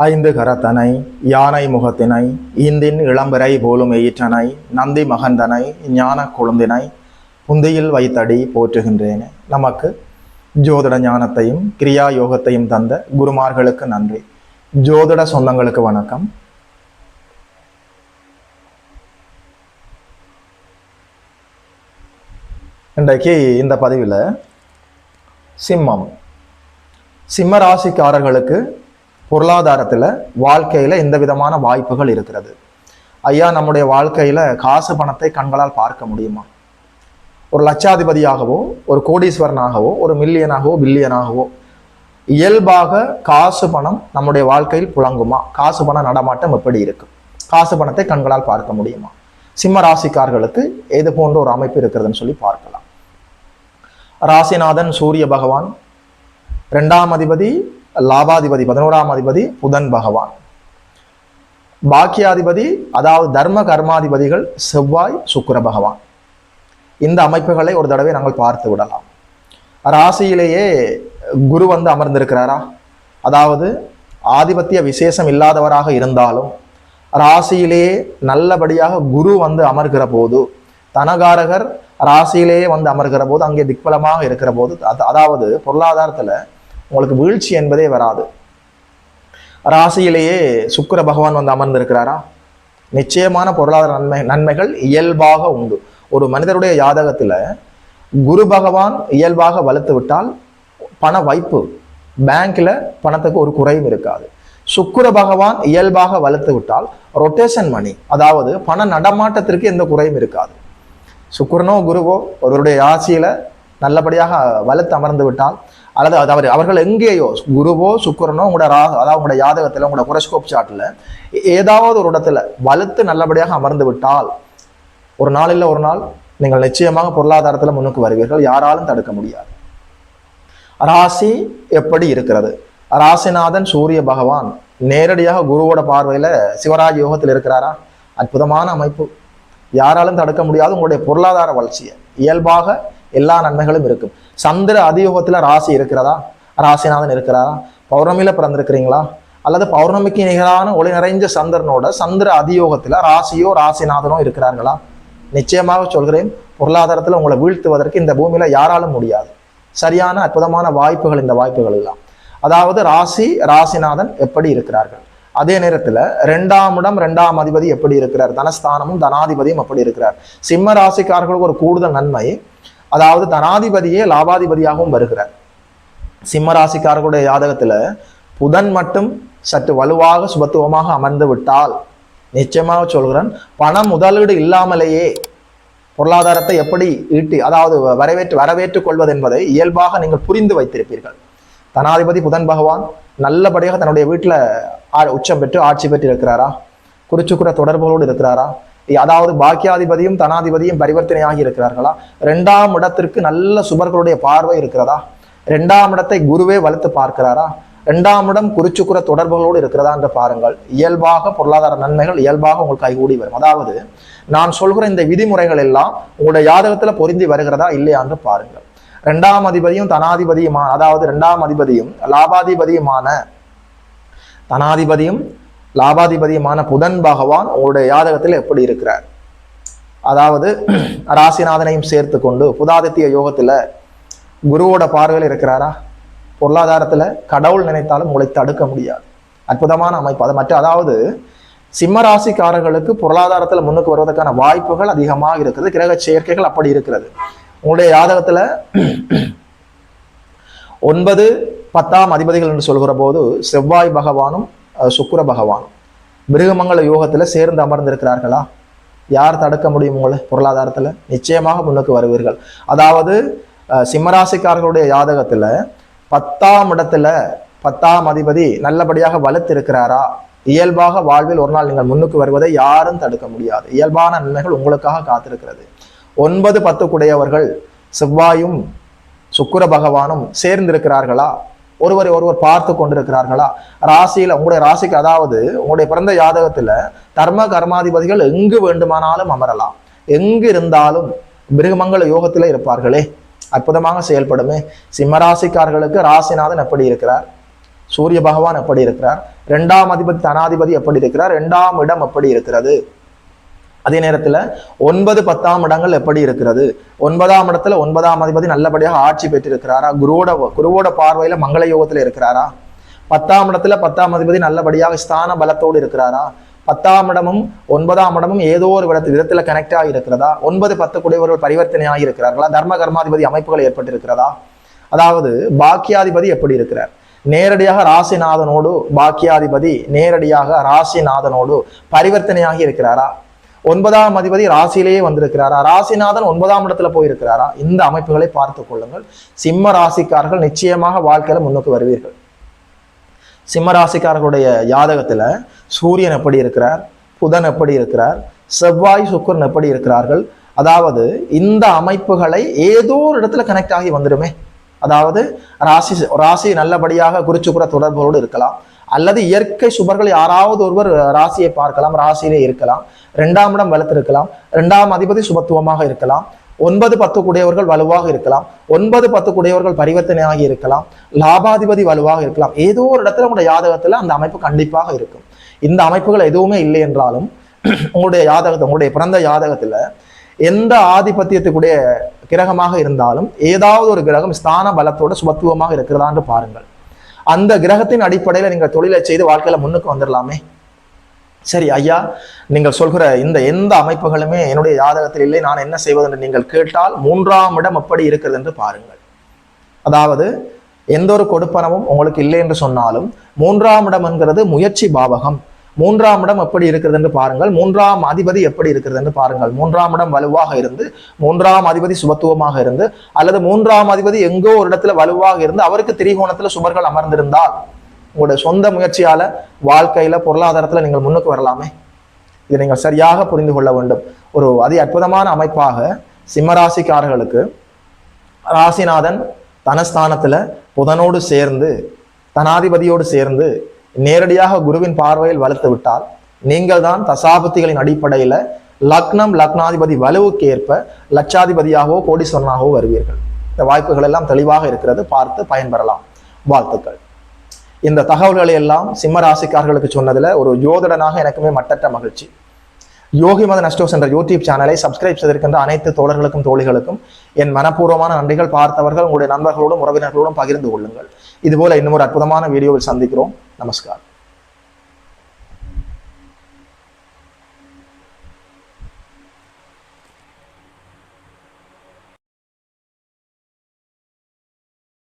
ஐந்து கரத்தனை யானை முகத்தினை ஈந்தின் இளம்பிறை போலும் எயிற்றனை நந்தி மகந்தனை ஞான கொழுந்தினை புந்தியில் வைத்தடி போற்றுகின்றேனே. நமக்கு ஜோதிட ஞானத்தையும் கிரியா யோகத்தையும் தந்த குருமார்களுக்கு நன்றி. ஜோதிட சொந்தங்களுக்கு வணக்கம். இன்றைக்கு இந்த பதிவில் சிம்ம ராசிக்காரர்களுக்கு பொருளாதாரத்தில் வாழ்க்கையில் எந்த விதமான வாய்ப்புகள் இருக்கிறது? ஐயா, நம்முடைய வாழ்க்கையில் காசு பணத்தை கண்களால் பார்க்க முடியுமா? ஒரு லட்சாதிபதியாகவோ, ஒரு கோடீஸ்வரனாகவோ, ஒரு மில்லியனாகவோ, பில்லியனாகவோ இயல்பாக காசு பணம் நம்முடைய வாழ்க்கையில் புழங்குமா? காசு பண நடமாட்டம் எப்படி இருக்கும்? காசு பணத்தை கண்களால் பார்க்க முடியுமா? சிம்ம ராசிக்காரர்களுக்கு எது போன்ற ஒரு அமைப்பு இருக்கிறதுன்னு சொல்லி பார்க்கலாம். ராசிநாதன் சூரிய பகவான், 2ஆம் அதிபதி லாபாதிபதி 11ஆம் அதிபதி புதன் பகவான், பாக்கியாதிபதி அதாவது தர்ம கர்மாதிபதிகள் செவ்வாய் சுக்கிர பகவான். இந்த அமைப்புகளை ஒரு தடவை நாங்கள் பார்த்து விடலாம். ராசியிலேயே குரு அமர்ந்திருக்கிறாரா? அதாவது ஆதிபத்திய விசேஷம் இல்லாதவராக இருந்தாலும் ராசியிலேயே நல்லபடியாக குரு அமர்கிற போது, தனகாரகர் ராசியிலேயே அமர்கிற போது, அங்கே திக்பலமாக இருக்கிற போது, அதாவது பொருளாதாரத்துல உங்களுக்கு வீழ்ச்சி என்பதே வராது. ராசியிலேயே சுக்கிர பகவான் அமர்ந்திருக்கிறாரா? நிச்சயமான பொருளாதார நன்மைகள் இயல்பாக உண்டு. ஒரு மனிதருடைய ஜாதகத்துல குரு பகவான் இயல்பாக வலுத்து விட்டால் பண வைப்பு, பேங்க்ல பணத்துக்கு ஒரு குறையும் இருக்காது. சுக்கிர பகவான் இயல்பாக வலுத்து விட்டால் ரொட்டேஷன் மணி, அதாவது பண நடமாட்டத்திற்கு எந்த குறையும் இருக்காது. சுக்கிரனோ குருவோ ஒருவருடைய ராசியில நல்லபடியாக வலுத்து அமர்ந்து விட்டால், அல்லது அவர்கள் எங்கேயோ குருவோ சுக்கிரனோ அதாவது உங்களோட ஜாதகத்துல, உங்களோட ஹொரோஸ்கோப் சார்ட்ல ஏதாவது ஒரு இடத்துல வலுத்து நல்லபடியாக அமர்ந்து விட்டால் ஒரு நாள் இல்லை ஒரு நாள் நீங்கள் நிச்சயமாக பொருளாதாரத்துல முன்னுக்கு வருவீர்கள். யாராலும் தடுக்க முடியாது. ராசி எப்படி இருக்கிறது? ராசிநாதன் சூரிய பகவான் நேரடியாக குருவோட பார்வையில சிவராஜ் யோகத்தில் இருக்கிறாரா? அற்புதமான அமைப்பு. யாராலும் தடுக்க முடியாது உங்களுடைய பொருளாதார வளர்ச்சியை. இயல்பாக எல்லா நன்மைகளும் இருக்கும். சந்திர அதியோகத்துல ராசி இருக்கிறதா? ராசிநாதன் இருக்கிறாரா? பௌர்ணமியில பிறந்திருக்கிறீங்களா? அல்லது பௌர்ணமிக்கு நிகரான ஒளி நிறைஞ்ச சந்திரனோட சந்திர அதியோகத்துல ராசியோ ராசிநாதனோ இருக்கிறார்களா? நிச்சயமாக சொல்கிறேன், பொருளாதாரத்துல உங்களை வீழ்த்துவதற்கு இந்த பூமியில யாராலும் முடியாது. சரியான அற்புதமான வாய்ப்புகள் இந்த வாய்ப்புகள் எல்லாம். அதாவது ராசிநாதன் எப்படி இருக்கிறார்கள்? அதே நேரத்துல 2ஆம் இடம் 2ஆம் அதிபதி எப்படி இருக்கிறார்? தனஸ்தானமும் தனாதிபதியும் எப்படி இருக்கிறார்? சிம்ம ராசிக்காரர்களுக்கு ஒரு கூடுதல் நன்மை, அதாவது தனாதிபதியே லாபாதிபதியாகவும் வருகிறார். சிம்ம ராசிக்காரர்களுடைய ஜாதகத்துல புதன் மட்டும் சற்று வலுவாக சுபத்துவமாக அமர்ந்து விட்டால் நிச்சயமாக சொல்கிறேன், பண முதலீடு இல்லாமலேயே பொருளாதாரத்தை எப்படி ஈட்டி, அதாவது வரவேற்றுக் கொள்வது என்பதை இயல்பாக நீங்கள் புரிந்து வைத்திருப்பீர்கள். தனாதிபதி புதன் பகவான் நல்லபடியாக தன்னுடைய வீட்டுல உச்சம் பெற்று ஆட்சி பெற்று இருக்கிறாரா? குறிச்சுக்குற தொடர்புகளோடு இருக்கிறாரா? அதாவது பாக்கியாதிபதியும் தனாதிபதியும் பரிவர்த்தனையாகி இருக்கிறார்களா? 2ஆம் இடத்திற்கு நல்ல சுபர்களுடைய பார்வை இருக்கிறதா? 2ஆம் இடத்தை குருவே வலுத்து பார்க்கிறாரா? 2ஆம் இடம் குறிச்சுக்குற தொடர்புகளோடு இருக்கிறதா என்று பாருங்கள். இயல்பாக பொருளாதார நன்மைகள் இயல்பாக உங்களுக்கு கைகூடி வரும். அதாவது நான் சொல்கிற இந்த விதிமுறைகள் எல்லாம் உங்களுடைய ஜாதகத்துல பொருந்தி வருகிறதா இல்லையா என்று பாருங்கள். 2ஆம் அதிபதியும் தனாதிபதியுமான, அதாவது 2ஆம் அதிபதியும் லாபாதிபதியுமான, தனாதிபதியும் லாபாதிபதியுமான புதன் பகவான் உங்களுடைய ஜாதகத்தில் எப்படி இருக்கிறார்? அதாவது ராசிநாதனையும் சேர்த்து கொண்டு புதாதித்ய யோகத்துல குருவோட பார்வையில் இருக்கிறாரா? பொருளாதாரத்துல கடவுள் நினைத்தாலும் உங்களை தடுக்க முடியாது. அற்புதமான அமைப்பு. அதாவது சிம்ம ராசிக்காரர்களுக்கு பொருளாதாரத்துல முன்னுக்கு வருவதற்கான வாய்ப்புகள் அதிகமாக இருக்குது. கிரக சேர்க்கைகள் அப்படி இருக்கிறது. உங்களுடைய ஜாதகத்துல 9, 10ஆம் அதிபதிகள் என்று சொல்கிற போது செவ்வாய் பகவானும் சுக்கிர பகவானும் மிருகமங்கல யோகத்துல சேர்ந்து அமர்ந்திருக்கிறார்களா? யார் தடுக்க முடியும் உங்களை பொருளாதாரத்துல? நிச்சயமாக முன்னுக்கு வருவீர்கள். அதாவது சிம்மராசிக்காரர்களுடைய ஜாதகத்துல 10ஆம் இடத்துல 10ஆம் அதிபதி நல்லபடியாக வலுத்து இருக்கிறாரா? இயல்பாக வாழ்வில் ஒரு நாள் நீங்கள் முன்னுக்கு வருவதை யாரும் தடுக்க முடியாது. இயல்பான நன்மைகள் உங்களுக்காக காத்திருக்கிறது. 9, 10 கூடையவர்கள் செவ்வாயும் சுக்கிர பகவானும் சேர்ந்திருக்கிறார்களா? ஒருவர் பார்த்து கொண்டிருக்கிறார்களா? ராசியில உங்களுடைய ராசிக்கு, அதாவது உங்களுடைய பிறந்த ஜாதகத்துல தர்ம கர்மாதிபதிகள் எங்கு வேண்டுமானாலும் அமரலாம். எங்கு இருந்தாலும் மிருகமங்கல யோகத்திலே இருப்பார்களே, அற்புதமாக செயல்படுமே. சிம்மராசிக்காரர்களுக்கு ராசிநாதன் எப்படி இருக்கிறார்? சூரிய பகவான் எப்படி இருக்கிறார், 2ஆம் அதிபதி தனாதிபதி எப்படி இருக்கிறார், 2ஆம் இடம் எப்படி இருக்கிறது, அதே நேரத்துல 9, 10ஆம் இடங்கள் எப்படி இருக்கிறது, 9ஆம் இடத்துல 9ஆம் அதிபதி நல்லபடியாக ஆட்சி பெற்றிருக்கிறாரா, குருவோட பார்வையில மங்கள யோகத்துல இருக்கிறாரா, 10ஆம் இடத்துல 10ஆம் அதிபதி நல்லபடியாக ஸ்தான பலத்தோடு இருக்கிறாரா, 10ஆம் இடமும் 9ஆம் இடமும் ஏதோ ஒரு விதத்துல கனெக்ட் ஆகி இருக்கிறதா, 9, 10 கூடியவர்கள் பரிவர்த்தனையாகி இருக்கிறார்களா, தர்ம கர்மாதிபதி அமைப்புகள் ஏற்பட்டிருக்கிறதா, அதாவது பாக்கியாதிபதி எப்படி இருக்கிறார், நேரடியாக ராசிநாதனோடு பாக்கியாதிபதி நேரடியாக ராசிநாதனோடு பரிவர்த்தனையாகி இருக்கிறாரா, 9ஆம் அதிபதி ராசியிலேயே வந்திருக்கிறாரா, ராசிநாதன் 9ஆம் இடத்துல போயிருக்கிறாரா, இந்த அமைப்புகளை பார்த்துக் கொள்ளுங்கள். சிம்ம ராசிக்காரர்கள் நிச்சயமாக வாழ்க்கையில முன்னுக்கு வருவீர்கள். சிம்ம ராசிக்காரர்களுடைய ஜாதகத்துல சூரியன் எப்படி இருக்கிறார், புதன் எப்படி இருக்கிறார், செவ்வாய் சுக்கிரன் எப்படி இருக்கிறார்கள், அதாவது இந்த அமைப்புகளை ஏதோ ஒரு இடத்துல கனெக்ட் ஆகி வந்துடுமே. அதாவது ராசி நல்லபடியாக குறிச்சுக்குற தொடர்புகளோடு இருக்கலாம், அல்லது இயற்கை சுபர்கள் யாராவது ஒருவர் ராசியை பார்க்கலாம், ராசியிலே இருக்கலாம், 2ஆம் இடம் வலுத்திருக்கலாம், 2ஆம் அதிபதி சுபத்துவமாக இருக்கலாம், 9, 10 கூடியவர்கள் வலுவாக இருக்கலாம், 9, 10 கூடியவர்கள் பரிவர்த்தனையாகி இருக்கலாம், லாபாதிபதி வலுவாக இருக்கலாம். ஏதோ ஒரு இடத்துல உங்களுடைய ஜாதகத்துல அந்த அமைப்பு கண்டிப்பாக இருக்கும். இந்த அமைப்புகள் எதுவுமே இல்லை என்றாலும் உங்களுடைய பிறந்த ஜாதகத்துல எந்த ஆதிபத்தியத்துக்குடைய கிரகமாக இருந்தாலும் ஏதாவது ஒரு கிரகம் ஸ்தான பலத்தோட சுபத்துவமாக இருக்கிறதான்னு பாருங்கள். அந்த கிரகத்தின் அடிப்படையில நீங்கள் தொழிலை செய்து வாழ்க்கையில முன்னுக்கு வந்துடலாமே. சரி ஐயா, நீங்கள் சொல்கிற இந்த எந்த அமைப்புகளுமே என்னுடைய ஜாதகத்தில் இல்லை, நான் என்ன செய்வது என்று நீங்கள் கேட்டால் 3ஆம் இடம் எப்படி இருக்கிறது என்று பாருங்கள். அதாவது எந்த ஒரு கொடுப்பனமும் உங்களுக்கு இல்லை என்று சொன்னாலும் 3ஆம் இடம் என்கிறது முயற்சி பாவகம். 3ஆம் இடம் எப்படி இருக்கிறது என்று பாருங்கள், 3ஆம் அதிபதி எப்படி இருக்கிறது என்று பாருங்கள். 3ஆம் இடம் வலுவாக இருந்து 3ஆம் அதிபதி சுபத்துவமாக இருந்து, அல்லது 3ஆம் அதிபதி எங்கோ ஒரு இடத்துல வலுவாக இருந்து அவருக்கு திரிகோணத்துல சுபர்கள் அமர்ந்திருந்தால் உங்களுடைய சொந்த முயற்சியால வாழ்க்கையில பொருளாதாரத்துல நீங்கள் முன்னுக்கு வரலாமே. இதை நீங்கள் சரியாக புரிந்து கொள்ள வேண்டும். ஒரு அதி அற்புதமான அமைப்பாக சிம்மராசிக்காரர்களுக்கு ராசிநாதன் தனஸ்தானத்துல புதனோடு சேர்ந்து தனாதிபதியோடு சேர்ந்து நேரடியாக குருவின் பார்வையில் வலுத்து விட்டால் நீங்கள் தான் தசாபத்திகளின் அடிப்படையில லக்னாதிபதி வலுவுக்கு ஏற்ப லட்சாதிபதியாகவோ கோடீஸ்வரனாகவோ வருவீர்கள். இந்த வாய்ப்புகள் எல்லாம் தெளிவாக இருக்கிறது, பார்த்து பயன்பெறலாம். வாழ்த்துக்கள். இந்த தகவல்களை எல்லாம் சிம்ம ராசிக்காரர்களுக்கு சொன்னதுல ஒரு ஜோதிடனாக எனக்குமே மட்டற்ற மகிழ்ச்சி. யோகி மதன் அஸ்ட்ரோஸ் என்ற யூடியூப் சேனலை சப்ஸ்கிரைப் செய்திருக்கின்ற அனைத்து தோழர்களுக்கும் தோழிகளுக்கும் என் மனப்பூர்வமான நன்றிகள். பார்த்தவர்கள் உங்களுடைய நண்பர்களோடும் உறவினர்களோடும் பகிர்ந்து கொள்ளுங்கள். இதுபோல இன்னும் ஒரு அற்புதமான வீடியோவில் சந்திக்கிறோம். நமஸ்காரம்.